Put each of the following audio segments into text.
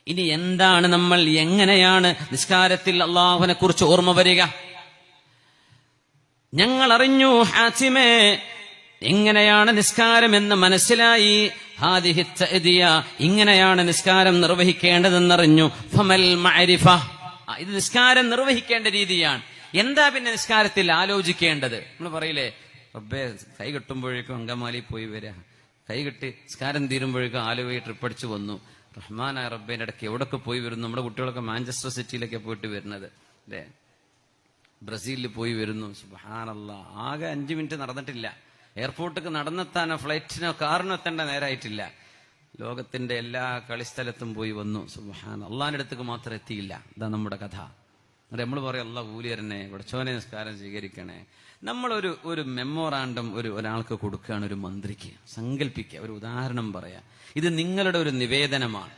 ഇനി എന്താണ് നമ്മൾ, എങ്ങനെയാണ് നിസ്കാരത്തിൽ അള്ളാഹുവിനെ കുറിച്ച് ഓർമ്മ വരിക? ഞങ്ങൾ അറിഞ്ഞു ഹാത്തിമേ, എങ്ങനെയാണ് നിസ്കാരം എന്ന് മനസ്സിലായി. ഹാദിഹി തഅദിയ, ഇങ്ങനെയാണ് നിസ്കാരം നിർവഹിക്കേണ്ടതെന്നറിഞ്ഞു. ഫമൽ മഅരിഫ, ഇത് നിസ്കാരം നിർവഹിക്കേണ്ട രീതിയാണ്. എന്താ പിന്നെ നിസ്കാരത്തിൽ ആലോചിക്കേണ്ടത്? നമ്മൾ പറയില്ലേ, റബ്ബേ കൈ കെട്ടുമ്പോഴേക്കും അങ്കമാലി പോയി വരിക, കൈ കെട്ടി നിസ്കാരം തീരുമ്പോഴേക്കും ആലുവയിൽ ട്രിപ്പ് അടിച്ചു വന്നു. റഹ്മാനായ റബ്ബേന്റെ ഇടയ്ക്ക് എവിടൊക്കെ പോയി വരുന്നു. നമ്മുടെ കുട്ടികളൊക്കെ മാഞ്ചസ്റ്റർ സിറ്റിയിലൊക്കെ പോയിട്ട് വരുന്നത് അല്ലേ, ബ്രസീലിൽ പോയി വരുന്നു. സുബ്ഹാനല്ലാഹ്, ആകെ 5 മിനിറ്റ് നടന്നിട്ടില്ല. എയർപോർട്ടിലേക്ക് നടന്നെത്താനോ ഫ്ലൈറ്റിനോ കാറിനോ എത്തേണ്ട നേരമായിട്ടില്ല. ലോകത്തിന്റെ എല്ലാ കളിസ്ഥലത്തും പോയി വന്നു. സുബ്ഹാനല്ലാഹ്, അള്ളാഹിന്റെ അടുത്തേക്ക് മാത്രം എത്തിയില്ല. ഇതാ നമ്മുടെ കഥ. നമ്മൾ പറയും അള്ളാഹ് കൂലി തരണേ, പടച്ചോനെ നിസ്കാരം സ്വീകരിക്കണേ. നമ്മളൊരു മെമ്മോറാണ്ടം ഒരാൾക്ക് കൊടുക്കുകയാണ്, ഒരു മന്ത്രിക്ക്. സങ്കല്പിക്കുക, ഒരു ഉദാഹരണം പറയാം. ഇത് നിങ്ങളുടെ ഒരു നിവേദനമാണ്.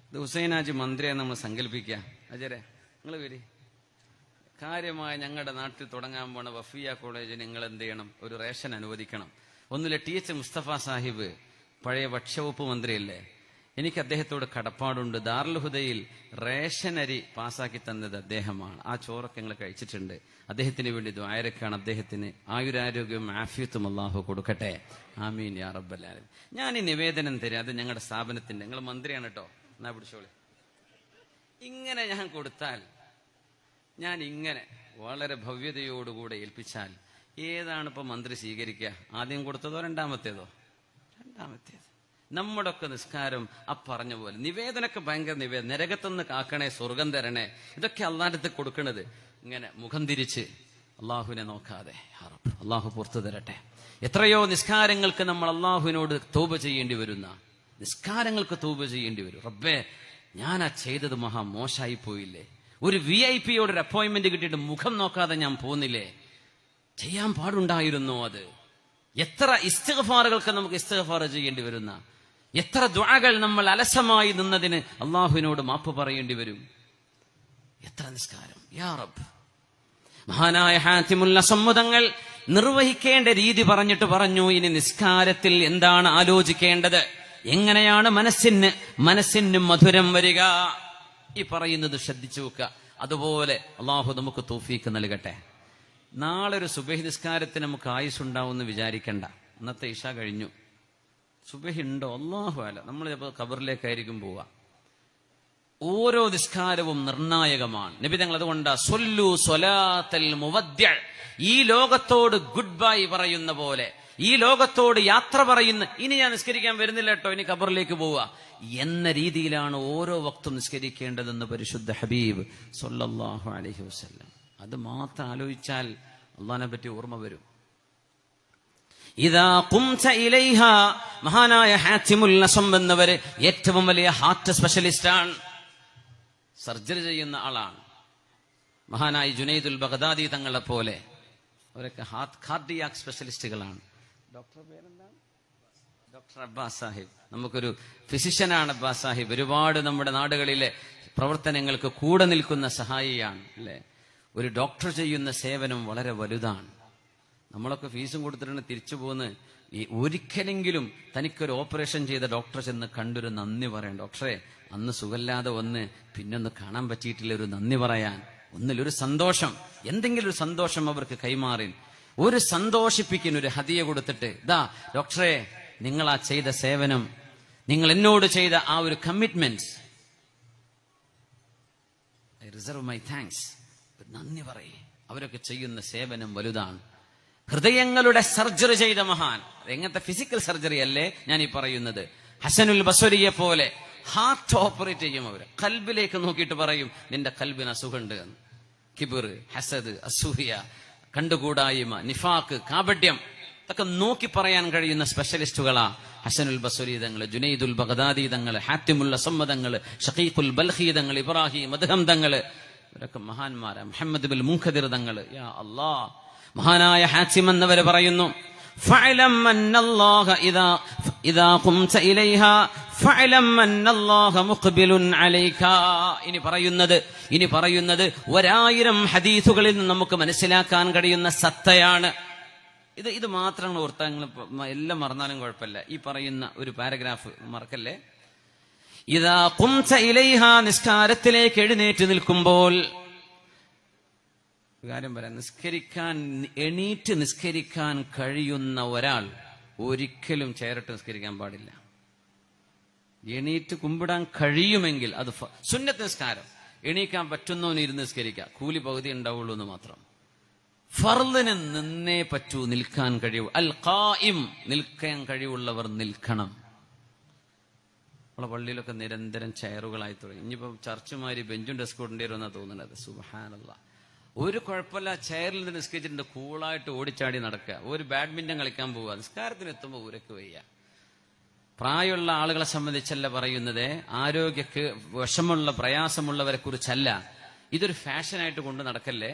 ഇത് ഹുസൈനാജി മന്ത്രിയെ നമ്മൾ സങ്കല്പിക്കുക. അജരെ നിങ്ങൾ വരി, കാര്യമായി ഞങ്ങളുടെ നാട്ടിൽ തുടങ്ങാൻ പോണ വഫിയ കോളേജിന് നിങ്ങൾ എന്ത് ചെയ്യണം, ഒരു റേഷൻ അനുവദിക്കണം. ഒന്നുമില്ല, TH മുസ്തഫ സാഹിബ് പഴയ ഭക്ഷ്യവകുപ്പ് മന്ത്രിയല്ലേ, എനിക്ക് അദ്ദേഹത്തോട് കടപ്പാടുണ്ട്. ദാറുൽ ഹുദയിൽ റേഷൻ അരി പാസ്സാക്കി തന്നത് അദ്ദേഹമാണ്. ആ ചോറൊക്കെ ഞങ്ങൾ കഴിച്ചിട്ടുണ്ട്. അദ്ദേഹത്തിന് വേണ്ടി ദുആരക്കാണ്. അദ്ദേഹത്തിന് ആയുരാരോഗ്യവും ആഫിയത്തും അല്ലാഹു കൊടുക്കട്ടെ. ആമീൻ യാ റബ്ബൽ ആലമീൻ. ഞാൻ ഈ നിവേദനം തരാം, അത് ഞങ്ങളുടെ സ്ഥാപനത്തിന്റെ, നിങ്ങൾ മന്ത്രിയാണ് കേട്ടോ, എന്നാ പിടിച്ചോളി. ഇങ്ങനെ ഞാൻ കൊടുത്താൽ, ഞാൻ ഇങ്ങനെ വളരെ ഭവ്യതയോടുകൂടെ ഏൽപ്പിച്ചാൽ ഏതാണ് ഇപ്പൊ മന്ത്രി സ്വീകരിക്കുക? ആദ്യം കൊടുത്തതോ രണ്ടാമത്തേതോ? രണ്ടാമത്തേത്. നമ്മുടെ ഒക്കെ നിസ്കാരം പറഞ്ഞ പോലെ നിവേദനൊക്കെ ഭയങ്കര നിവേദനം. നരകത്തുനിന്ന് കാക്കണേ, സ്വർഗം തരണേ, ഇതൊക്കെ അള്ളാന്റെ അടുത്ത് കൊടുക്കണത്. ഇങ്ങനെ മുഖം തിരിച്ച് അള്ളാഹുവിനെ നോക്കാതെ, അള്ളാഹു പുറത്തു തരട്ടെ. എത്രയോ നിസ്കാരങ്ങൾക്ക് നമ്മൾ അള്ളാഹുവിനോട് തൗബ ചെയ്യേണ്ടി വരുന്ന നിസ്കാരങ്ങൾക്ക് തൗബ ചെയ്യേണ്ടി വരും. റബ്ബേ, ഞാനാ ചെയ്തത് മഹാ മോശമായി പോയില്ലേ, ഒരു VIP-യോട് ഒരു അപ്പോയിന്റ്മെന്റ് കിട്ടിയിട്ട് മുഖം നോക്കാതെ ഞാൻ പോന്നില്ലേ, ചെയ്യാൻ പാടുണ്ടായിരുന്നു അത്. എത്ര ഇസ്തിഗ്ഫാറുകൾക്ക് നമുക്ക് ഇസ്തിഗ്ഫാർ ചെയ്യേണ്ടി വരുന്ന, എത്ര ദുആകൾ നമ്മൾ അലസമായി നിന്നതിന് അള്ളാഹുവിനോട് മാപ്പ് പറയേണ്ടി വരും. എത്ര നിസ്കാരം യാ റബ്ബ്. മഹാനായ ഹാത്തിമുൽ അസമ്മതങ്ങൾ നിർവഹിക്കേണ്ട രീതി പറഞ്ഞിട്ട് പറഞ്ഞു, ഇനി നിസ്കാരത്തിൽ എന്താണ് ആലോചിക്കേണ്ടത്, എങ്ങനെയാണ് മനസ്സിന് മധുരം വരിക. ഈ പറയുന്നത് ശ്രദ്ധിച്ചു വെക്കുക. അതുപോലെ അള്ളാഹു നമുക്ക് തൗഫീക്ക് നൽകട്ടെ. നാളെ ഒരു സുബഹി നിസ്കാരത്തിന് നമുക്ക് ആയുസ്സുണ്ടാവുമെന്ന് വിചാരിക്കണ്ട. ഇന്നത്തെ ഇശ കഴിഞ്ഞു, സുബഹി ഉണ്ടോ അല്ലാഹു അല. നമ്മൾ ചിലപ്പോൾ ഖബറിലേക്കായിരിക്കും പോവുക. ഓരോ നിസ്കാരവും നിർണായകമാണ്. നബി തങ്ങൾ അതുകൊണ്ടാ സ്വല്ലു സ്വലാത്തൽ മുവദ്ദിഅ, ഈ ലോകത്തോട് ഗുഡ് ബൈ പറയുന്ന പോലെ, ഈ ലോകത്തോട് യാത്ര പറയുന്ന, ഇനി ഞാൻ നിസ്കരിക്കാൻ വരുന്നില്ല കേട്ടോ, ഇനി ഖബറിലേക്ക് പോവുക എന്ന രീതിയിലാണ് ഓരോ വക്തും നിസ്കരിക്കേണ്ടതെന്ന് പരിശുദ്ധ ഹബീബ് സ്വല്ലല്ലാഹു അലൈഹി വസല്ലം. അത് മാത്രം ആലോചിച്ചാൽ അള്ളാഹിനെ പറ്റി ഓർമ്മ വരും. ഇദാ ഖുംത ഇലൈഹ, മഹാനായ ഹാത്തിമുൽ അസം എന്നവര് ഏറ്റവും വലിയ ഹാർട്ട് സ്പെഷ്യലിസ്റ്റ് ആണ്, സർജറി ചെയ്യുന്ന ആളാണ്. മഹാനായ ജുനൈദുൽ ബഗ്ദാദി തങ്ങളെ പോലെ അവരൊക്കെ കാർഡിയാക് സ്പെഷ്യലിസ്റ്റുകളാണ്. ഡോക്ടർ പേരെന്താണ്? Doctor Abbas Sahib. നമുക്കൊരു ഫിസിഷ്യനാണ് അബ്ബാസ് സാഹിബ്. ഒരുപാട് നമ്മുടെ നാടുകളിലെ പ്രവർത്തനങ്ങൾക്ക് കൂടെ നിൽക്കുന്ന സഹായിയാണ് അല്ലെ. ഒരു ഡോക്ടർ ചെയ്യുന്ന സേവനം വളരെ വലുതാണ്. നമ്മളൊക്കെ ഫീസും കൊടുത്തിട്ടാണ് തിരിച്ചു പോകുന്നത്. ഈ ഒരിക്കലെങ്കിലും തനിക്കൊരു ഓപ്പറേഷൻ ചെയ്ത ഡോക്ടർ ചെന്ന് കണ്ടൊരു നന്ദി പറയാൻ, ഡോക്ടറെ അന്ന് സുഖമില്ലാതെ വന്ന് പിന്നൊന്ന് കാണാൻ പറ്റിയിട്ടില്ല, ഒരു നന്ദി പറയാൻ, ഒന്നിലൊരു സന്തോഷം, എന്തെങ്കിലും ഒരു സന്തോഷം അവർക്ക് കൈമാറി ഒരു സന്തോഷിപ്പിക്കുന്ന ഒരു ഹദിയ കൊടുത്തിട്ട്, ഇതാ ഡോക്ടറെ, നിങ്ങൾ ആ ചെയ്ത സേവനം, നിങ്ങൾ എന്നോട് ചെയ്ത ആ ഒരു commitment, I reserve my thanks, നന്ദി പറയേ. അവരൊക്കെ ചെയ്യുന്ന സേവനം വലുതാണ്. ഹൃദയങ്ങളുടെ സർജറി ചെയ്ത മഹാൻ, എങ്ങനത്തെ ഫിസിക്കൽ സർജറി അല്ലേ ഞാൻ ഈ പറയുന്നത്. ഹസനുൽ ബസ്വരിയെ പോലെ ഹാർട്ട് ഓപ്പറേറ്റ് ചെയ്യും. അവര് കൽബിലേക്ക് നോക്കിയിട്ട് പറയും, നിന്റെ കൽബിന് അസുഖമുണ്ട് എന്ന്. കിബിർ, ഹസദ്, അസൂയ, കണ്ടുകൂടായ്മ, നിഫാക്ക്, കാപട്യം, ഇതൊക്കെ നോക്കി പറയാൻ കഴിയുന്ന സ്പെഷ്യലിസ്റ്റുകളാ ഹസനുൽ ബസ്വരി തങ്ങൾ, ജുനൈദുൽ ബഗ്ദാദി തങ്ങൾ, ഹാത്തിമുൽ അസം തങ്ങൾ, ഷഖീഖുൽ ബൽഖി തങ്ങൾ, ഇബ്രാഹിം അദ്ഹം തങ്ങൾ, ഇവരൊക്കെ മഹാന്മാരാ. മുഹമ്മദ് ബിൻ മുൻഖദിർ തങ്ങൾ, യാ അല്ലാഹ്. മഹാനായ ഹാത്തിം എന്നവർ പറയുന്നു, ഫഅലം അന്നല്ലാഹ ഇദാ ഖുംത ഇലൈഹാ ഫഅലം അന്നല്ലാഹ മുഖ്ബിലുൻ അലൈക. ഇനി പറയുന്നത് 1000 ഹദീസുകളിൽ നിന്ന് നമുക്ക് മനസ്സിലാക്കാൻ കഴിയുന്ന സത്തയാണ്. ഇത് മാത്രം ഓർത്താൽ, നിങ്ങൾ എല്ലാം മറന്നാലും കുഴപ്പമില്ല. ഈ പറയുന്ന ഒരു പാരഗ്രാഫ് മറക്കല്ലേ. ഇദാ ഖുംത ഇലൈഹാ, നിസ്കാരത്തിലേക്ക് എഴുന്നേറ്റ് നിൽക്കുമ്പോൾ. കാര്യം പറയാം, എണീറ്റ് നിസ്കരിക്കാൻ കഴിയുന്ന ഒരാൾ ഒരിക്കലും ചേരട്ട് നിസ്കരിക്കാൻ പാടില്ല. എണീറ്റ് കുമ്പിടാൻ കഴിയുമെങ്കിൽ അത് സുന്നത്ത് നിസ്കാരം. എണീക്കാൻ പറ്റുന്നവന് ഇരുന്ന് നിസ്കരിക്കുക, കൂലി പകുതി ഉണ്ടാവുള്ളൂ എന്ന് മാത്രം. ഫർളിന് നിന്നേ പറ്റൂ, നിൽക്കാൻ കഴിയൂ. അൽ ഖായിം, നിൽക്കാൻ കഴിവുള്ളവർ നിൽക്കണം. നമ്മളെ പള്ളിയിലൊക്കെ നിരന്തരം ചെയറുകളായി തുടങ്ങി. ഇനിയിപ്പോ ചർച്ചുമാരി ബെഞ്ചും ഡെസ്ക് കൊണ്ടേ വരുമെന്നാ തോന്നുന്നത്. സുബ്ഹാനല്ലാഹ്, ഒരു കുഴപ്പമില്ല, ചെയറിൽ നിന്ന് നിസ്കരിച്ചിട്ടുണ്ട്, കൂളായിട്ട് ഓടിച്ചാടി നടക്കുക. ഒരു ബാഡ്മിന്റൺ കളിക്കാൻ പോവുക, നിസ്കാരത്തിന് എത്തുമ്പോൾ ഊരക്ക് വയ്യ. പ്രായമുള്ള ആളുകളെ സംബന്ധിച്ചല്ല പറയുന്നത്, ആരോഗ്യക്ക് വിഷമുള്ള പ്രയാസമുള്ളവരെ കുറിച്ചല്ല. ഇതൊരു ഫാഷനായിട്ട് കൊണ്ട് നടക്കല്ലേ.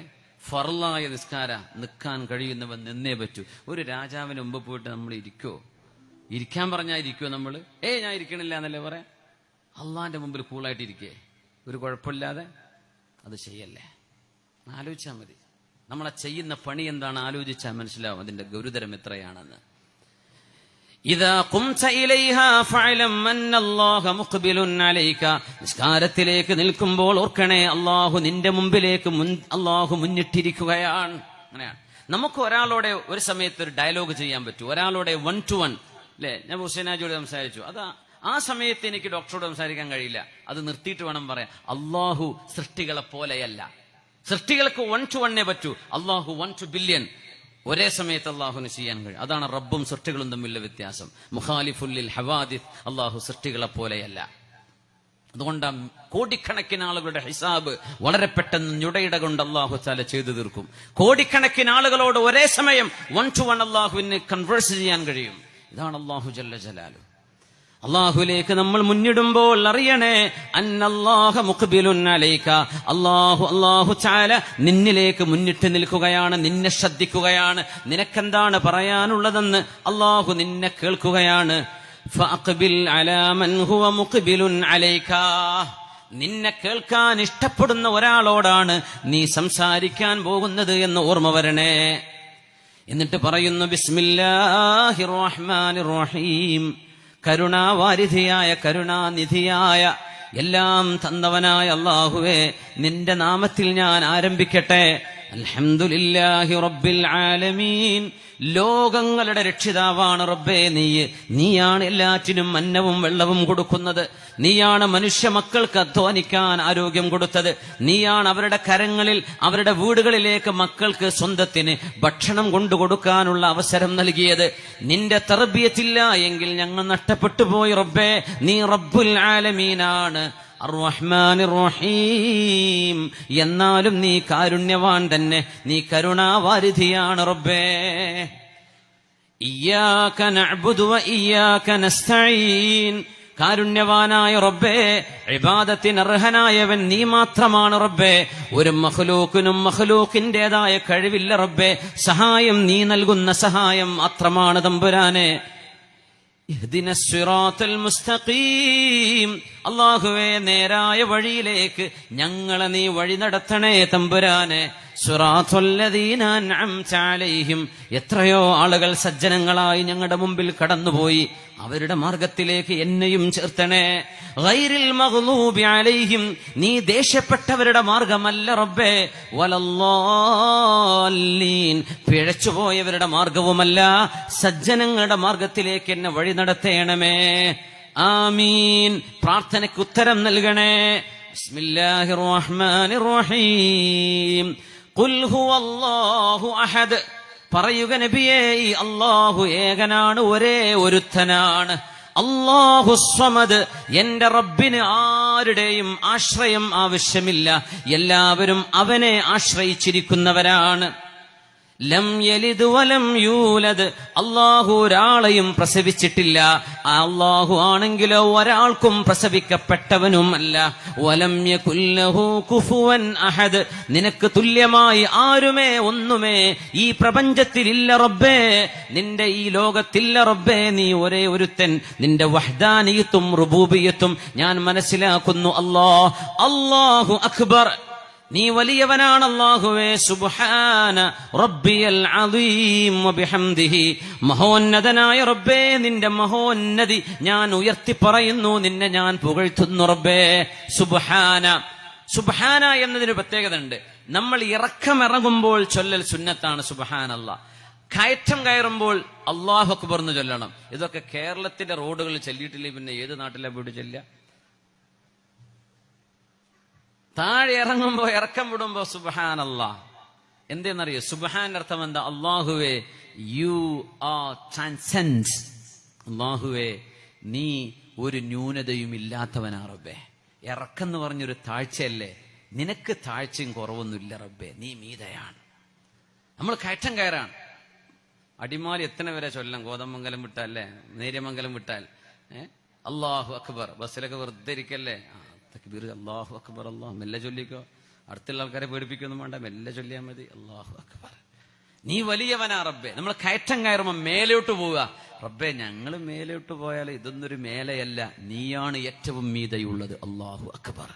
ഫർളായ നിസ്കാര, നിൽക്കാൻ കഴിയുന്നവൻ നിന്നേ പറ്റൂ. ഒരു രാജാവിന് മുമ്പ് പോയിട്ട് നമ്മൾ ഇരിക്കോ? ഇരിക്കാൻ പറഞ്ഞാൽ ഇരിക്കുവോ നമ്മൾ? ഞാൻ ഇരിക്കണില്ല എന്നല്ലേ പറയാം. അള്ളാന്റെ മുമ്പിൽ കൂളായിട്ട് ഇരിക്കേ, ഒരു കുഴപ്പമില്ലാതെ. അത് ചെയ്യല്ലേ. ആലോചിച്ചാൽ മതി. നമ്മളെ ചെയ്യുന്ന പണി എന്താണ് ആലോചിച്ചാൽ മനസ്സിലാവും അതിന്റെ ഗൗരവതരം എത്രയാണെന്ന്. ഇദാ ഖുംത ഇലൈഹാ ഫഅലം അന്നല്ലാഹ മുഖ്ബിലുൻ അലൈക, നിസ്കാരത്തിലേക്ക് നിൽക്കുമ്പോൾ ഓർക്കണേ, അല്ലാഹു നിന്റെ മുമ്പിലേക്ക് അല്ലാഹു മുന്നിട്ടിരിക്കുകയാണ്. അങ്ങനെയാണ്. നമുക്ക് ഒരാളോടെ ഒരു സമയത്ത് ഒരു ഡയലോഗ് ചെയ്യാൻ പറ്റൂ, ഒരാളോടെ 1 to 1 അല്ലെ. ഞാൻ ഹുസൈനാജിയോട് സംസാരിച്ചു, ആ സമയത്ത് എനിക്ക് ഡോക്ടറോട് സംസാരിക്കാൻ കഴിയില്ല, അത് നിർത്തിയിട്ട് വേണം പറയാൻ. അല്ലാഹു സൃഷ്ടികളെ പോലെയല്ല. സൃഷ്ടികൾക്ക് 1 to 1 പറ്റൂ, അല്ലാഹു 1 to billion ഒരേ സമയത്ത് അള്ളാഹുവിന് ചെയ്യാൻ കഴിയും. അതാണ് റബ്ബും സൃഷ്ടികളും തമ്മിലുള്ള വ്യത്യാസം. മുഖാലിഫുൽ ലിൽ ഹവാദിസ്, അള്ളാഹു സൃഷ്ടികളെ പോലെയല്ല. അതുകൊണ്ട് കോടിക്കണക്കിന് ആളുകളുടെ ഹിസാബ് വളരെ പെട്ടെന്ന് ഞുടയിട കൊണ്ട് അള്ളാഹു തആല ചെയ്തു തീർക്കും. കോടിക്കണക്കിന് ആളുകളോട് ഒരേ സമയം 1 to 1 അള്ളാഹുവിന് കൺവേഴ്സ് ചെയ്യാൻ കഴിയും. ഇതാണ് അള്ളാഹു ജല്ല ജലാലു. അള്ളാഹുലേക്ക് നമ്മൾ മുന്നിടുമ്പോൾ അറിയണേ, അന്നല്ലാഹ മുഖ്ബിലുൻ അലൈക, അള്ളാഹു തആല നിന്നിലേക്ക് മുന്നിട്ട് നിൽക്കുകയാണ്, നിന്നെ ശ്രദ്ധിക്കുകയാണ്. നിനക്കെന്താണ് പറയാനുള്ളതെന്ന് അള്ളാഹു നിന്നെ കേൾക്കുകയാണ്. ഫഅഖ്ബിൽ അലാ മൻ ഹുവ മുഖ്ബിലുൻ അലൈക, നിന്നെ കേൾക്കാൻ ഇഷ്ടപ്പെടുന്ന ഒരാളോടാണ് നീ സംസാരിക്കാൻ പോകുന്നത് എന്ന് ഓർമ്മ വരണേ. എന്നിട്ട് പറയുന്നു, ബിസ്മില്ലാഹിർ റഹ്മാനിർ റഹീം, കരുണാവാരിധിയായ കരുണാനിധിയായ എല്ലാം തന്നവനായ അല്ലാഹുവേ, നിന്റെ നാമത്തിൽ ഞാൻ ആരംഭിക്കട്ടെ. അൽഹംദുലില്ലാഹി റബ്ബിൽ ആലമീൻ, ലോകങ്ങളുടെ രക്ഷിതാവാണ് റബ്ബേ നീയാണ് എല്ലാറ്റിനും അന്നവും വെള്ളവും കൊടുക്കുന്നത്. നീയാണ് മനുഷ്യ മക്കൾക്ക് അധ്വാനിക്കാൻ ആരോഗ്യം കൊടുത്തത്. നീയാണ് അവരുടെ കരങ്ങളിൽ, അവരുടെ വീടുകളിലേക്ക് മക്കൾക്ക് സ്വന്തത്തിന് ഭക്ഷണം കൊണ്ടുകൊടുക്കാനുള്ള അവസരം നൽകിയത്. നിന്റെ തർബിയത്തില്ല എങ്കിൽ ഞങ്ങൾ നഷ്ടപ്പെട്ടു പോയി റബ്ബേ. നീ റബ്ബുൽ ആലമീനാണ്, അർ-റഹ്മാനിർ റഹീം, എന്നാലും നീ കാരുണ്യവാൻ തന്നെ, നീ കരുണാവാരിധിയാണ് റബ്ബേ. ഇയ്യാക നഅ്ബുദു വ ഇയ്യാക നസ്തഈൻ, കാരുണ്യവാനായ റബ്ബേ, ഇബാദത്തിന് അർഹനായവൻ നീ മാത്രമാണ് റബ്ബേ. ഒരു മഖ്ലൂക്കിനും മഖ്ലൂക്കിന്റേതായ കഴിവില്ല റബ്ബേ. സഹായം നീ നൽകുന്ന സഹായം മാത്രമാണ് തമ്പുരാനെ. ഇഹ്ദിനസ് സിറാത്തൽ മുസ്തഖീം, അല്ലാഹുവേ നേരായ വഴിയിലേക്ക് ഞങ്ങളെ നീ വഴി നടത്തണേ തമ്പുരാനെ. സിറാത്തുല്ലദീന അൻഅംത അലൈഹിം, എത്രയോ ആളുകൾ സജ്ജനങ്ങളായി ഞങ്ങളുടെ മുമ്പിൽ കടന്നുപോയി, അവരുടെ മാർഗത്തിലേക്ക് എന്നെയും ചേർത്തണേ. ഗൈറിൽ മഗ്ലൂബി അലൈഹിം, നീ ദേഷ്യപ്പെട്ടവരുടെ മാർഗമല്ല റബ്ബേ. വലല്ലാലീൻ, പിഴച്ചുപോയവരുടെ മാർഗവുമല്ല, സജ്ജനങ്ങളുടെ മാർഗത്തിലേക്ക് എന്നെ വഴി നടത്തേണമേ. ആമീൻ. പ്രാർത്ഥനയ്ക്ക് ഉത്തരം നൽകണേ. ബിസ്മില്ലാഹിർ റഹ്മാനിർ റഹീം. ഖുൽ ഹുവല്ലാഹു അഹദ്, പറയുക നബിയേ, അല്ലാഹു ഏകനാണ്, ഒരേ ഒരുത്തനാണ്. അല്ലാഹു സ്വമദ്, എന്റെ റബ്ബിന് ആരുടെയും ആശ്രയം ആവശ്യമില്ല, എല്ലാവരും അവനെ ആശ്രയിച്ചിരിക്കുന്നവരാണ്. ലം യലിദ് വലം യൂലദ്, അല്ലാഹു ഒരാളെയും പ്രസവിച്ചിട്ടില്ല. അല്ലാഹു ആണെങ്കിലോ ഒരാൾക്കും പ്രസവിക്കപ്പെട്ടവനുമല്ല. വലം യകുല്ലഹു കുഫുവൻ അഹദ്, നിനക്ക് തുല്യമായി ആരുമേ ഒന്നുമേ ഈ പ്രപഞ്ചത്തിലില്ല റബ്ബേ, നിന്റെ ഈ ലോകത്തില്ല റബ്ബേ. നീ ഒരേ ഒരുത്തൻ. നിന്റെ വഹ്ദാനിയത്തും റുബൂബിയത്തും ഞാൻ മനസ്സിലാക്കുന്നു. അല്ലാഹു അക്ബർ. നീ വലിയവനാണ് അല്ലാഹുവേ. സുബ്ഹാന റബ്ബിയൽ അദീം വബിഹംദിഹി, മഹോന്നതനായ റബ്ബേ നിന്റെ മഹോന്നതി ഞാൻ ഉയർത്തി പറയുന്നു, നിന്നെ ഞാൻ പുകഴ്ത്തുന്നു റബ്ബേ. സുബ്ഹാന, സുബ്ഹാന എന്നതിന് പ്രത്യേകത ഉണ്ട്. നമ്മൾ ഇറക്കമിറങ്ങുമ്പോൾ ചൊല്ലൽ സുന്നത്താണ് സുബ്ഹാനല്ലാഹ്. കയറ്റം കയറുമ്പോൾ അല്ലാഹു അക്ബർ എന്ന് ചൊല്ലണം. ഇതൊക്കെ കേരളത്തിന്റെ റോഡുകളിൽ ചൊല്ലിയിട്ടില്ലേ പിന്നെ ഏത് നാട്ടിലെ വീട് ചൊല്ലുക? താഴെ ഇറങ്ങുമ്പോ ഇറക്കം വിടുമ്പോ സുബ്ഹാനല്ലാഹ്. എന്തെന്നറിയോ? സുബ്ഹാന്റെ അർത്ഥം എന്താ? അല്ലാഹുവേ യു ആർ ട്രാൻസെൻഡ്. അല്ലാഹുവേ നീ ഒരു ന്യൂനതയും ഇല്ലാത്തവനാ റബ്ബേ. ഇറക്കെന്ന് പറഞ്ഞൊരു താഴ്ചയല്ലേ, നിനക്ക് താഴ്ചയും കുറവൊന്നുമില്ല റബ്ബേ, നീ മീതയാണ്. നമ്മൾ കയറ്റം കയറാണ്. അടിമാലി എത്തന വരെ ചൊല്ലാം, കോതമംഗലം വിട്ടാൽ അല്ലേ, നേര്യമംഗലം വിട്ടാൽ അല്ലാഹു അക്ബർ. ബസ്സിലൊക്കെ വെറുതെ ഇരിക്കല്ലേ, തക്ബീർ അല്ലാഹു അക്ബർ. അല്ലാഹു മെല്ലെ ചൊല്ലിക്കോ, അടുത്തുള്ള ആൾക്കാരെ പേടിപ്പിക്കൊന്നും വേണ്ട, മെല്ലെ ചൊല്ലിയാൽ മതി. അല്ലാഹു അക്ബർ, നീ വലിയവനാ റബ്ബേ. നമ്മൾ കയറ്റം കയറുമ്പോൾ മേലോട്ട് പോവുക. റബ്ബേ ഞങ്ങൾ മേലോട്ട് പോയാൽ ഇതൊന്നൊരു മേലയല്ല, നീയാണ് ഏറ്റവും മീതയുള്ളത്. അല്ലാഹു അക്ബർ.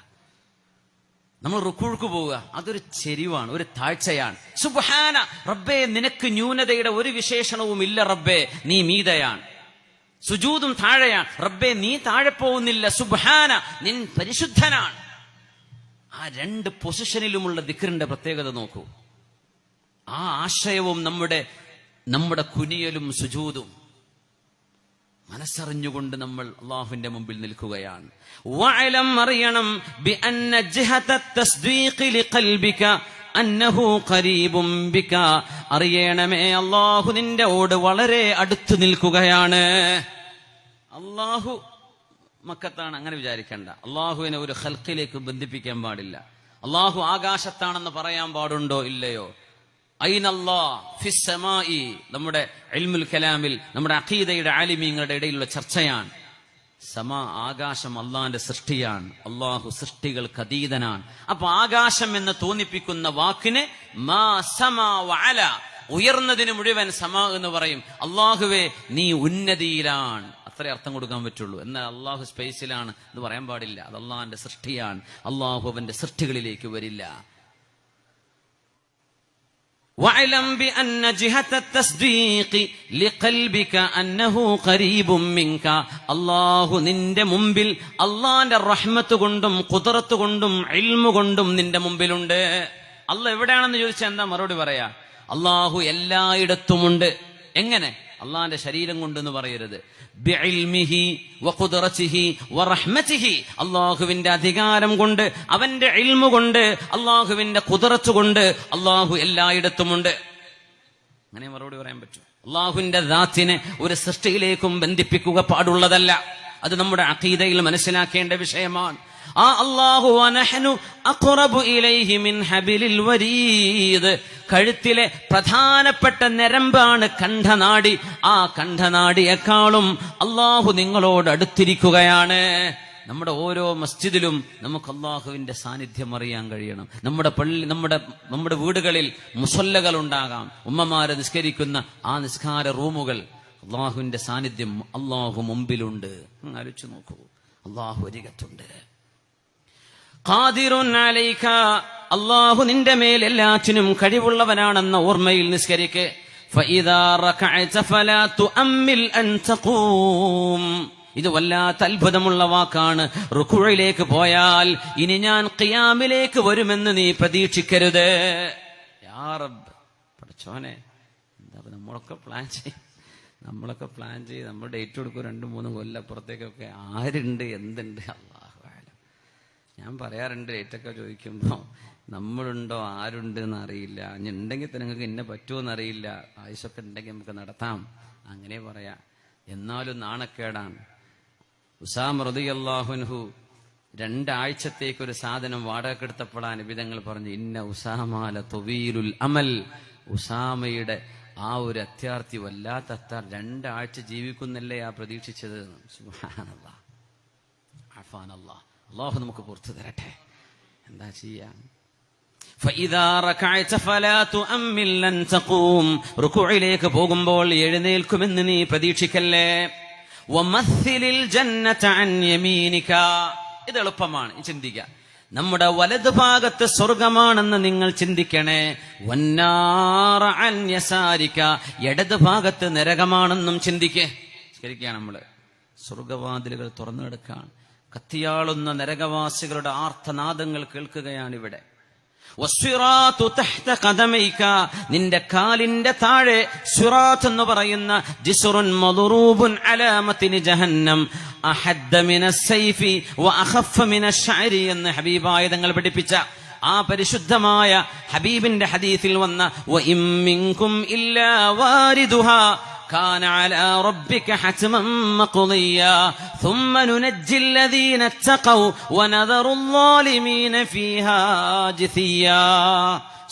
നമ്മൾ റുക്കൂൾക്ക് പോവുക, അതൊരു ചെരിവാണ്, ഒരു താഴ്ചയാണ്. സുബ്ഹാന റബ്ബേ നിനക്ക് ന്യൂനതയുടെ ഒരു വിശേഷണവും ഇല്ല റബ്ബേ, നീ മീതയാണ്. സുജൂദും താഴെയാണ്. റബ്ബേ നീ താഴെ പോകുന്നില്ല. സുബ്ഹാന നിൻ പരിശുദ്ധനാണ്. ആ രണ്ട് പൊസിഷനിലുമുള്ള ദിക്റിന്റെ പ്രത്യേകത നോക്കൂ. ആ ആശയവും നമ്മുടെ കുനിയലും സുജൂദും മനസ്സറിഞ്ഞുകൊണ്ട് നമ്മൾ അല്ലാഹുവിന്റെ മുമ്പിൽ നിൽക്കുകയാണ്. വഅലം അറിയണം ബിഅന്ന ജിഹത തസ്ദീഖി ലിഖൽബിക അന്നഹു ഖരീബും ബിക. അറിയണമേ അല്ലാഹു നിന്റെയോട് വളരെ അടുത്ത് നിൽക്കുകയാണ്. അല്ലാഹു മക്കത്താണ്, അങ്ങനെ വിചാരിക്കണ്ട. അല്ലാഹുവിനെ ഒരു ഖൽഖിലേക്ക് ബന്ധിപ്പിക്കാൻ പാടില്ല. അല്ലാഹു ആകാശത്താണെന്ന് പറയാൻ പാടുണ്ടോ? ഇല്ലയോ? ഐനല്ലാഹ് ഫിസ് സമാഇ, നമ്മുടെ ഇൽമുൽ കലാമിൽ നമ്മുടെ അഖീദയുടെ ആലിമീങ്ങളുടെ ഇടയിലുള്ള ചർച്ചയാണ്. ആകാശം അള്ളാന്റെ സൃഷ്ടിയാണ്. അള്ളാഹു സൃഷ്ടികൾക്ക് അതീതനാണ്. അപ്പൊ ആകാശം എന്ന് തോന്നിപ്പിക്കുന്ന വാക്കിന് മാ സമാ വഅല, ഉയർന്നതിന് മുഴുവൻ സമാ എന്ന് പറയും. അള്ളാഹുവേ നീ ഉന്നതിയിലാണ്, അത്രേ അർത്ഥം കൊടുക്കാൻ പറ്റുള്ളൂ. എന്നാൽ അള്ളാഹു സ്പേസിലാണ് എന്ന് പറയാൻ പാടില്ല. അത് അള്ളാഹിന്റെ സൃഷ്ടിയാണ്. അള്ളാഹു അവന്റെ സൃഷ്ടികളിലേക്ക് വരില്ല. വഅലം ബിഅന്ന ജിഹത തസ്ദീഖി ലിഖൽബിക അന്നഹു ഖരീബും മിൻക. അല്ലാഹു നിന്റെ മുമ്പിൽ അള്ളാന്റെ റഹ്മത്ത് കൊണ്ടും ഖുദ്റത്ത് കൊണ്ടും ഇൽമു കൊണ്ടും നിന്റെ മുമ്പിലുണ്ട്. അല്ലാഹ് എവിടെയാണെന്ന് ചോദിച്ചാൽ എന്താ മറുപടി പറയാ? അള്ളാഹു എല്ലായിടത്തുമുണ്ട്. എങ്ങനെ? അള്ളാന്റെ ശരീരം കൊണ്ടെന്ന് പറയരുത്. ബിഇൽമിഹി വഖുദ്റതിഹി വറഹ്മതിഹി, അല്ലാഹുവിന്റെ അധികാരം കൊണ്ട്, അവന്റെ ഇൽമു കൊണ്ട്, അല്ലാഹുവിന്റെ ഖുദ്റത്ത് കൊണ്ട് അല്ലാഹു എല്ലായിടത്തുമുണ്ട്. അങ്ങനെ മറുപടി പറയാൻ പറ്റും. അല്ലാഹുവിന്റെ ദാത്തിനെ ഒരു സൃഷ്ടിയിലേക്കും ബന്ധിപ്പിക്കുക പാടുള്ളതല്ല. അത് നമ്മുടെ അഖീദയിൽ മനസ്സിലാക്കേണ്ട വിഷയമാണ്. ആ അല്ലാഹു വനഹ്നു അഖ്റബു ഇലൈഹി മിൻ ഹബിലിൽ വരീദ്, കഴുത്തിലെ പ്രധാനപ്പെട്ട നരമ്പാണ് കണ്ഠനാടി. ആ കണ്ഠനാടിയെക്കാളും അല്ലാഹു നിങ്ങളോട് അടുത്തിരിക്കുകയാണ്. നമ്മുടെ ഓരോ മസ്ജിദിലും നമുക്ക് അല്ലാഹുവിന്റെ സാന്നിധ്യം അറിയാൻ കഴിയണം. നമ്മുടെ പള്ളി, നമ്മുടെ വീടുകളിൽ മുസല്ലകൾ ഉണ്ടാകാം. ഉമ്മമാര് നിസ്കരിക്കുന്ന ആ നിസ്കാര റൂമുകൾ, അല്ലാഹുവിന്റെ സാന്നിധ്യം, അല്ലാഹു മുമ്പിലുണ്ട്. ആലോചിച്ചു നോക്കൂ, അല്ലാഹു അരികത്തുണ്ട്. ഖാദിറുൻ അലൈക, അല്ലാഹു നിന്റെ മേൽ എല്ലാറ്റിനും കഴിവുള്ളവനാണെന്ന ഓർമ്മയിൽ നിസ്കരിക്ക്. ഫഇദാ റകഅത ഫലാ തുഅമ്മിൽ അൻ തഖൂം. ഇത് വല്ലാത്ത അത്ഭുതമുള്ള വാക്കാണ്. റുകുഇലേക്ക് പോയാൽ ഇനി ഞാൻ ഖിയാമിലേക്ക് വരുമെന്ന് നീ പ്രതീക്ഷിക്കരുത്. യാ റബ്ബ്, പടച്ചോനെ, എന്താ നമ്മളൊക്കെ പ്ലാൻ ചെയ്യും, നമ്മൾ ഡേറ്റ് കൊടുക്കും 2-3 കൊല്ലപ്പുറത്തേക്കൊക്കെ. ആരുണ്ട്, എന്തുണ്ട്, അല്ലാഹു അഅലം. ഞാൻ പറയാറുണ്ട്, ഡേറ്റൊക്കെ ചോദിക്കുമ്പോൾ നമ്മളുണ്ടോ ആരുണ്ട് എന്ന് അറിയില്ല. ഇനി ഉണ്ടെങ്കിൽ തന്നെ നിങ്ങൾക്ക് ഇന്നെ പറ്റുമോ എന്നറിയില്ല. ആയുഷൊക്കെ ഉണ്ടെങ്കിൽ നമുക്ക് നടത്താം, അങ്ങനെ പറയാം. എന്നാലും നാണക്കേടാണ്. ഉസാമ റളിയല്ലാഹു അൻഹു 2 ആഴ്ചത്തേക്കൊരു സാധനം വാടകക്കെടുത്തപ്പോഴാ നബിതങ്ങൾ പറഞ്ഞു, ഇന്ന ഉസാമാല തൊവീലുൽ അമൽ. ഉസാമയുടെ ആ ഒരു അത്യാർത്ഥി വല്ലാത്ത 2 ആഴ്ച ജീവിക്കുന്നല്ലേ ആ പ്രതീക്ഷിച്ചത്. സുബ്ഹാനല്ലാഹ്, അഫാനല്ലാഹ്. അല്ലാഹു നമുക്ക് പുറത്തു തരട്ടെ. എന്താ ചെയ്യാൻ? ഫഇദാ റകഅത ഫലാ തുഅമ്മിൽ അൻ തഖൂം. റുകുഇലേക്ക് പോകുമ്പോൾ എഴുന്നേൽക്കുമെന്ന് നീ പ്രതീക്ഷിക്കല്ലേ. വമസ്സിലിൽ ജന്നത അൻ യമീനിക. ഇത് എളുപ്പമാണ് ചിന്തിക്കുക. നമ്മുടെ വലതു ഭാഗത്ത് സ്വർഗമാണെന്ന് നിങ്ങൾ ചിന്തിക്കണേ. വന്നാറ അൻ യസാരിക, ഇടത് ഭാഗത്ത് നരകമാണെന്നും ചിന്തിക്കേ. ശരിക്കാണ് നമ്മള് സ്വർഗവാതിലുകൾ തുറന്നു കിടക്കുകയാണ്. കത്തിയാളുന്ന നരകവാസികളുടെ ആർത്തനാദങ്ങൾ കേൾക്കുകയാണിവിടെ. വസ്സിറാത്തു തഹ്ത ഖദമൈക, നിന്റെ കാലിന്റെ താഴെ സിറാത്ത് എന്ന് പറയുന്ന ജിസ്റുൻ മദ്റൂബുൻ അലാ മത്നി ജഹന്നം അഹദ്ദ മിനസ് സൈഫി വഅഖഫ മിനശ് ശഅരി എന്ന് ഹബീബായ തങ്ങൾ പഠിപ്പിച്ച ആ പരിശുദ്ധമായ ഹബീബിന്റെ ഹദീസിൽ വന്ന വഇം മിൻകും ഇല്ലാ വാരിദുഹാ كان على ربك حتما مقضيا ثم ننجي الذين اتقوا ونذر الظالمين فيها جثيا.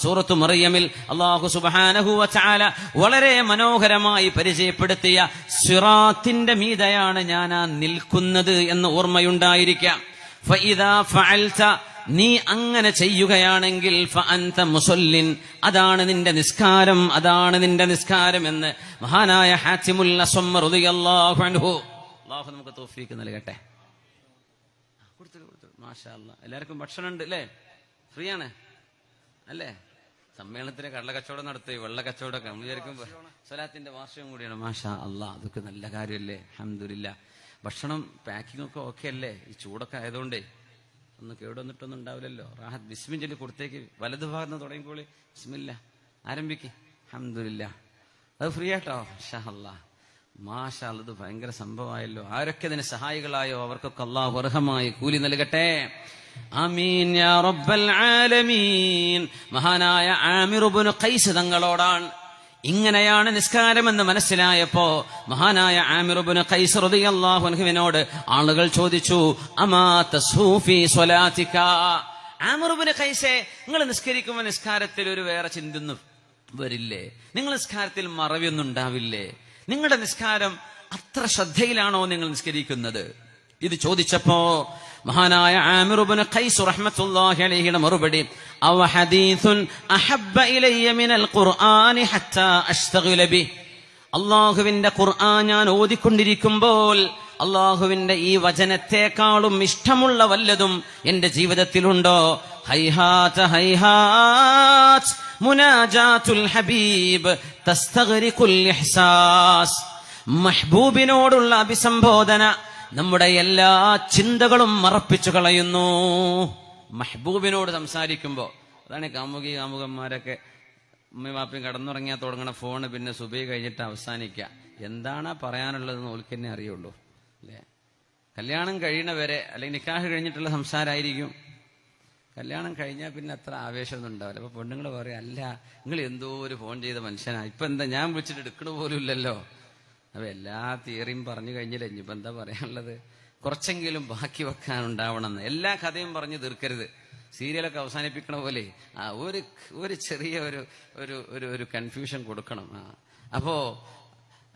സൂറത്തു മറിയമിൽ അല്ലാഹു സുബ്ഹാനഹു വ തആല വളരെ മനോഹരമായി പരിചയപ്പെടുത്തിയ സിറാത്തിന്റെ മീതയാണ് ഞാൻ നിൽക്കുന്നത് എന്ന് ഓർമ്മയുണ്ടായിരിക്കാം. ഫഇദാ ഫഅൽത, നീ അങ്ങനെ ചെയ്യുകയാണെങ്കിൽ ഫഅൻത മുസല്ലിൻ, അതാണ് നിന്റെ നിസ്കാരം, അതാണ് നിന്റെ നിസ്കാരം എന്ന് മഹാനായ ഹാത്തിമുൽ അസ്വം റളിയല്ലാഹു അൻഹു. അല്ലാഹു നമുക്ക് തൗഫീഖ് നൽകട്ടെ. മാഷാ അല്ലാഹ്. എല്ലാവർക്കും ഭക്ഷണം ഉണ്ട് അല്ലേ? ഫ്രീ ആണ് അല്ലേ? സമ്മേളനത്തിന് കടല കച്ചവടം നടത്തി, വെള്ള കച്ചവടമൊക്കെ നമ്മൾ വിചാരിക്കും സ്വലാത്തിന്റെ വാർഷികം കൂടിയാണ്. മാഷാ അല്ലാഹ്, അതൊക്കെ നല്ല കാര്യമല്ലേ? അൽഹംദുലില്ലാ. ഭക്ഷണം പാക്കിംഗ് ഒക്കെ ഓക്കെ അല്ലേ? ഈ ചൂടൊക്കെ ആയതുകൊണ്ടേ ഒന്ന് കേടുവന്നിട്ടൊന്നും ഉണ്ടാവില്ലല്ലോ. റാഹത്ത് ബിസ്മി ചൊല്ലി കൊടുത്തേക്ക്. വലതു ഭാഗത്ത് തുടങ്ങിക്കോളി. ബിസ്മില്ലാ ആരംഭിക്ക്. അൽഹംദുലില്ലാ. അത് ഫ്രീ ആട്ടോ. മാഷാ അല്ലാഹ്, മാഷാ അല്ലാഹ്. ഇത് ഭയങ്കര സംഭവമായല്ലോ. ആരൊക്കെ ഇതിന് സഹായികളായോ അവർക്കൊക്കെ അല്ലാഹു അർഹമായി കൂലി നൽകട്ടെ. ആമീൻ യാ റബ്ബൽ ആലമീൻ. മഹാനായ ആമിർ ഇബ്നു ഖൈസ് തങ്ങളോടാണ് ഇങ്ങനെയാണ് നിസ്കാരമെന്ന് മനസ്സിലായപ്പോ മഹാനായ ആമിർ ഇബ്നു ഖൈസ് റളിയല്ലാഹു അൻഹുവിനോട് ആളുകൾ ചോദിച്ചു, അമാ തസ്ഹൂഫി സ്വലാത്തിക. ആമിർ ഇബ്നു ഖൈസേ, നിങ്ങൾ നിസ്കരിക്കുമ്പോൾ നിസ്കാരത്തിൽ ഒരു വേറെ ചിന്തയൊന്നും വരില്ലേ? നിങ്ങൾ നിസ്കാരത്തിൽ മറവിയൊന്നും ഉണ്ടാവില്ലേ? നിങ്ങളുടെ നിസ്കാരം അത്ര ശ്രദ്ധയിലാണോ നിങ്ങൾ നിസ്കരിക്കുന്നത്? ഇത് ചോദിച്ചപ്പോ മഹാനായ ആമിർ ഇബ്നു ഖൈസ് റഹ്മത്തുള്ളാഹി അലൈഹിയുടെ മറുപടി, അവ ഹദീസുൻ അഹബ്ബ ഇലയ്യ മിനൽ ഖുർആനി ഹത്താ അശ്തഗില ബി. അല്ലാഹുവിന്റെ ഖുർആൻ ഞാൻ ഓതിക്കൊണ്ടിരിക്കുമ്പോൾ അല്ലാഹുവിന്റെ ഈ വചനത്തെക്കാളും ഇഷ്ടമുള്ള വല്ലതും എന്റെ ജീവിതത്തിലുണ്ടോ? ഹൈഹാത ഹൈഹാത് മുനാജാത്തുൽ ഹബീബ് തസ്തഗ്രിഖുൽ ഇഹ്സാസ്. മഹ്ബൂബിനോടുള്ള അഭിസംബോധന നമ്മുടെ എല്ലാ ചിന്തകളും മറപ്പിച്ചു കളയുന്നു. മഹ്ബൂബിനോട് സംസാരിക്കുമ്പോ അതാണ് കാമുകന്മാരൊക്കെ ഉമ്മയും വാപ്പയും കടന്നുറങ്ങിയാൽ തുടങ്ങണ ഫോണ് പിന്നെ സുബഹി കഴിഞ്ഞിട്ട് അവസാനിക്കുക. എന്താണ് പറയാനുള്ളതെന്ന് ഓൽക്ക് തന്നെ അറിയുള്ളൂ അല്ലേ? കല്യാണം കഴിയണവരെ അല്ലെങ്കിൽ നിക്കാഹ് കഴിഞ്ഞിട്ടുള്ള സംസാരമായിരിക്കും. കല്യാണം കഴിഞ്ഞാൽ പിന്നെ അത്ര ആവേശമൊന്നും ഉണ്ടാവില്ല. അപ്പൊ പെണ്ണുങ്ങൾ പറയും, അല്ല നിങ്ങൾ എന്തോ ഒരു ഫോൺ ചെയ്ത മനുഷ്യനാ, ഇപ്പൊ എന്താ ഞാൻ വിളിച്ചിട്ട് എടുക്കണ പോലും ഇല്ലല്ലോ. അപ്പൊ എല്ലാ തിയറിയും പറഞ്ഞു കഴിഞ്ഞില്ല, ഇനിയിപ്പോ എന്താ പറയാനുള്ളത്? കുറച്ചെങ്കിലും ബാക്കി വെക്കാനുണ്ടാവണം. എല്ലാ കഥയും പറഞ്ഞു തീർക്കരുത്. സീരിയലൊക്കെ അവസാനിപ്പിക്കണ പോലെ ഒരു ചെറിയ ഒരു കൺഫ്യൂഷൻ കൊടുക്കണം. അപ്പോ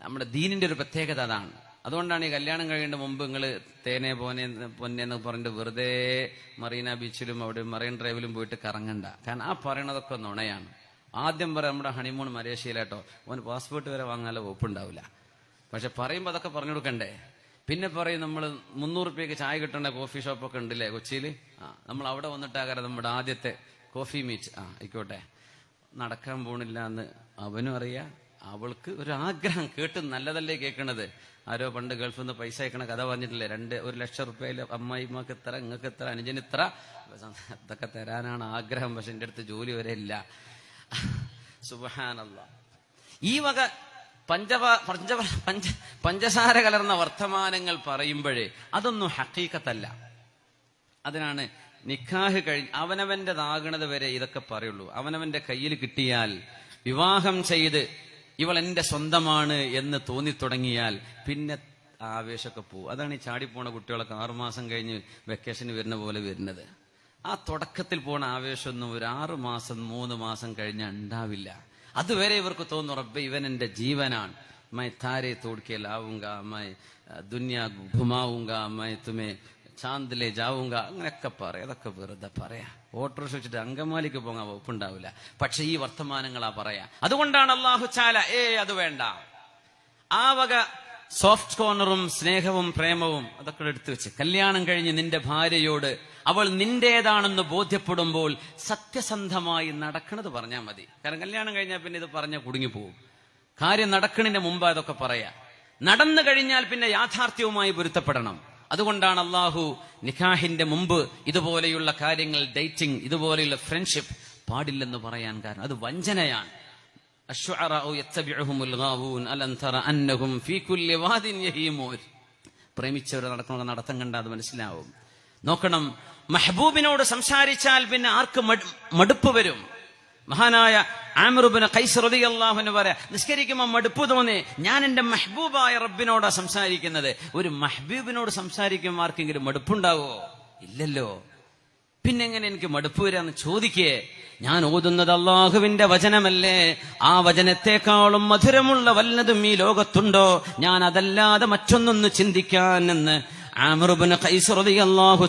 നമ്മുടെ ദീനിന്റെ ഒരു പ്രത്യേകത അതാണ്. അതുകൊണ്ടാണ് ഈ കല്യാണം കഴിയേണ്ട മുമ്പ് നിങ്ങൾ തേനെ പൊന്നെ എന്ന് പറഞ്ഞിട്ട് വെറുതെ മറീന ബീച്ചിലും അവിടെ മറൈൻ ഡ്രൈവിലും പോയിട്ട് കറങ്ങണ്ട. കാരണം ആ പറയണതൊക്കെ നുണയാണ്. ആദ്യം പറയാം നമ്മുടെ ഹണിമൂൺ മലേഷ്യയിലാട്ടോ, ഓന് പാസ്പോർട്ട് വരെ വാങ്ങാനുള്ള വകുപ്പുണ്ടാവില്ല. പക്ഷെ പറയുമ്പോൾ അതൊക്കെ പറഞ്ഞു കൊടുക്കണ്ടേ? പിന്നെ പറയും നമ്മൾ 300 രൂപയ്ക്ക് ചായ കിട്ടേണ്ട കോഫി ഷോപ്പൊക്കെ ഉണ്ടല്ലേ കൊച്ചിയിൽ, നമ്മൾ അവിടെ വന്നിട്ടാകാരം നമ്മുടെ ആദ്യത്തെ കോഫി മീറ്റ്. ആയിക്കോട്ടെ, നടക്കാൻ പോണില്ല എന്ന് അവനും അറിയാം, അവൾക്ക് ഒരു ആഗ്രഹം. കേട്ട് നല്ലതല്ലേ കേൾക്കണത്? ആരോ പണ്ട് ഗൾഫിൽ നിന്ന് പൈസ അയക്കണ കഥ പറഞ്ഞിട്ടില്ലേ? 1 ലക്ഷം രൂപയിൽ അമ്മായിമ്മക്ക് ഇത്ര, നിങ്ങൾക്ക് ഇത്ര, അനുജന് ഇത്ര, ഇതൊക്കെ തരാനാണ് ആഗ്രഹം. പക്ഷെ എൻ്റെ അടുത്ത് ജോലി വരെ ഇല്ല. സുബ്ഹാനല്ലാഹ്. ഈ വക പഞ്ചസാര കലർന്ന വർത്തമാനങ്ങൾ പറയുമ്പോഴേ അതൊന്നും ഹഖീഖത്തല്ല. അതിനാണ് നിക്കാഹ് അവനവന്റേതാകണത് വരെ ഇതൊക്കെ പറയുള്ളൂ. അവനവന്റെ കയ്യിൽ കിട്ടിയാൽ, വിവാഹം ചെയ്ത് ഇവൾ എന്റെ സ്വന്തമാണ് എന്ന് തോന്നിത്തുടങ്ങിയാൽ പിന്നെ ആവേശമൊക്കെ പോവും. അതാണ് ഈ ചാടിപ്പോണ കുട്ടികളൊക്കെ 6 മാസം കഴിഞ്ഞ് വെക്കേഷന് വരുന്ന പോലെ വരുന്നത്. ആ തുടക്കത്തിൽ പോണ ആവേശമൊന്നും ഒരു 6 മാസം 3 മാസം കഴിഞ്ഞാൽ ഉണ്ടാവില്ല. അതുവരെ ഇവർക്ക് തോന്നുന്നു, റബ്ബേ ഇവൻ എന്റെ ജീവനാണ്, മൈ താരെ തോടുക്കെ ലാവുങ്ക, മൈ ദുനിയ ഘുമാവുങ്ക, മൈ തുമേ ചാന്ദിലെ ജാവുങ്ക, അങ്ങനെയൊക്കെ പറയാം. അതൊക്കെ വെറുതെ പറയാ. ഓട്ടോറിക്ഷ വെച്ചിട്ട് അങ്കമാലിക്ക് പോകാൻ വകുപ്പുണ്ടാവില്ല. പക്ഷെ ഈ വർത്തമാനങ്ങളാ പറയാ. അതുകൊണ്ടാണ് അല്ലാഹു തആല അത് വേണ്ട, ആ വക സോഫ്റ്റ് കോർണറും സ്നേഹവും പ്രേമവും അതൊക്കെ എടുത്തു വെച്ച് കല്യാണം കഴിഞ്ഞ് നിന്റെ ഭാര്യയോട് അവൾ നിന്റേതാണെന്ന് ബോധ്യപ്പെടുമ്പോൾ സത്യസന്ധമായി നടക്കണത് പറഞ്ഞാൽ മതി. കാരണം കല്യാണം കഴിഞ്ഞാൽ പിന്നെ ഇത് പറഞ്ഞാൽ കുടുങ്ങിപ്പോവും. കാര്യം നടക്കണിന്റെ മുമ്പ് അതൊക്കെ പറയാ. നടന്നു കഴിഞ്ഞാൽ പിന്നെ യാഥാർത്ഥ്യവുമായി പൊരുത്തപ്പെടണം. അതുകൊണ്ടാണ് അള്ളാഹു നിക്കാഹിന്റെ മുമ്പ് ഇതുപോലെയുള്ള കാര്യങ്ങൾ, ഡേറ്റിംഗ്, ഇതുപോലെയുള്ള ഫ്രണ്ട്ഷിപ്പ് പാടില്ലെന്ന് പറയാൻ കാരണം അത് വഞ്ചനയാണ്. പ്രേമിച്ചവരെ നടക്കുന്ന നടത്തം കണ്ട അത് മനസ്സിലാവും. നോക്കണം, മെഹബൂബിനോട് സംസാരിച്ചാൽ പിന്നെ ആർക്ക് മടുപ്പ് വരും? മഹാനായ ആമിർ ഇബ്നു ഖൈസ് റളിയല്ലാഹു അൻഹു പറയാ, നിസ്കരിക്കുമ്പോൾ മടുപ്പ് തോന്നി, ഞാൻ എന്റെ മെഹബൂബായ റബ്ബിനോടാ സംസാരിക്കുന്നത്. ഒരു മെഹബൂബിനോട് സംസാരിക്കുമ്പോൾ ആർക്കെങ്കിലും മടുപ്പുണ്ടാവോ? ഇല്ലല്ലോ. പിന്നെങ്ങനെ എനിക്ക് മടുപ്പ് വരാന്ന് ചോദിക്കേ? ഞാൻ ഓതുന്നത് അള്ളാഹുവിന്റെ വചനമല്ലേ? ആ വചനത്തെക്കാളും മധുരമുള്ള വല്ലതും ഈ ലോകത്തുണ്ടോ? ഞാൻ അതല്ലാതെ മറ്റൊന്നൊന്ന് ചിന്തിക്കാൻ എന്ന് ആമിർ ഇബ്നു ഖൈസ് റളിയല്ലാഹു